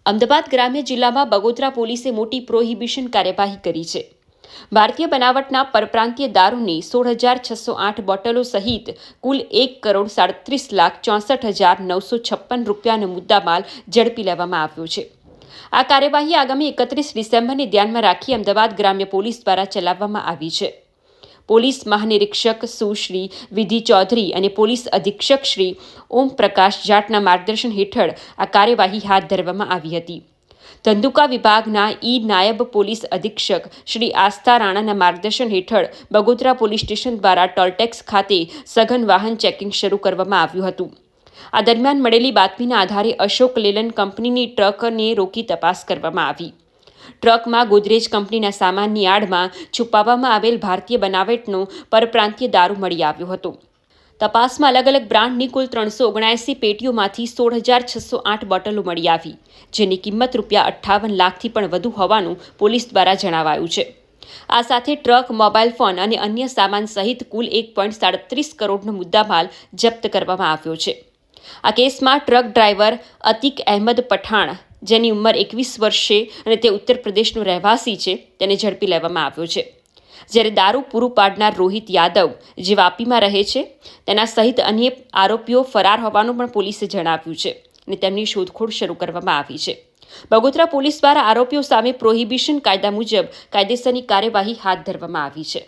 અમદાવાદ ગ્રામ્ય જિલ્લામાં બગોદરા પોલીસે મોટી પ્રોહિબિશન કાર્યવાહી કરી છે. ભારતીય બનાવટના પરપ્રાંતીય દારૂની 16,608 બોટલો સહિત કુલ 1,37,64,956 રૂપિયાનો મુદ્દામાલ ઝડપી લેવામાં આવ્યો છે. આ કાર્યવાહી આગામી 31 ડિસેમ્બરને ધ્યાનમાં રાખી અમદાવાદ ગ્રામ્ય પોલીસ દ્વારા ચલાવવામાં આવી છે. પોલીસ મહાનિરીક્ષક સુશ્રી વિધિ ચૌધરી અને પોલીસ અધિક્ષક શ્રી ઓમ પ્રકાશ જાટના માર્ગદર્શન હેઠળ આ કાર્યવાહી હાથ ધરવામાં આવી હતી. ધંધુકા વિભાગના નાયબ પોલીસ અધિક્ષક શ્રી આસ્થા રાણાના માર્ગદર્શન હેઠળ બગોદરા પોલીસ સ્ટેશન દ્વારા ટોલટેક્સ ખાતે સઘન વાહન ચેકિંગ શરૂ કરવામાં આવ્યું હતું. આ દરમિયાન મળેલી બાતમીના આધારે અશોક લેલન કંપનીની ટ્રકને રોકી તપાસ કરવામાં આવી. ટ્રકમાં ગોદરેજ કંપનીના સામાનની આડમાં છુપાવવામાં આવેલ ભારતીય બનાવટનો પરપ્રાંતીય દારૂ મળી આવ્યો હતો. તપાસમાં અલગ અલગ બ્રાન્ડની કુલ 379 પેટીઓમાંથી 16,608 બોટલો મળી આવી, જેની કિંમત ₹58 લાખથી પણ વધુ હોવાનું પોલીસ દ્વારા જણાવાયું છે. આ સાથે ટ્રક, મોબાઈલ ફોન અને અન્ય સામાન સહિત કુલ 1.37 કરોડનો મુદ્દામાલ જપ્ત કરવામાં આવ્યો છે. આ કેસમાં ટ્રક ડ્રાઈવર અતિક અહેમદ પઠાણ, જેની ઉંમર 21 વર્ષ છે અને તે ઉત્તર પ્રદેશનો રહેવાસી છે, તેને ઝડપી લેવામાં આવ્યો છે. જ્યારે દારૂ પૂરું પાડનાર રોહિત યાદવ, જે વાપીમાં રહે છે, તેના સહિત અન્ય આરોપીઓ ફરાર હોવાનું પણ પોલીસે જણાવ્યું છે અને તેમની શોધખોળ શરૂ કરવામાં આવી છે. બગોદરા પોલીસ દ્વારા આરોપીઓ સામે પ્રોહિબિશન કાયદા મુજબ કાયદેસરની કાર્યવાહી હાથ ધરવામાં આવી છે.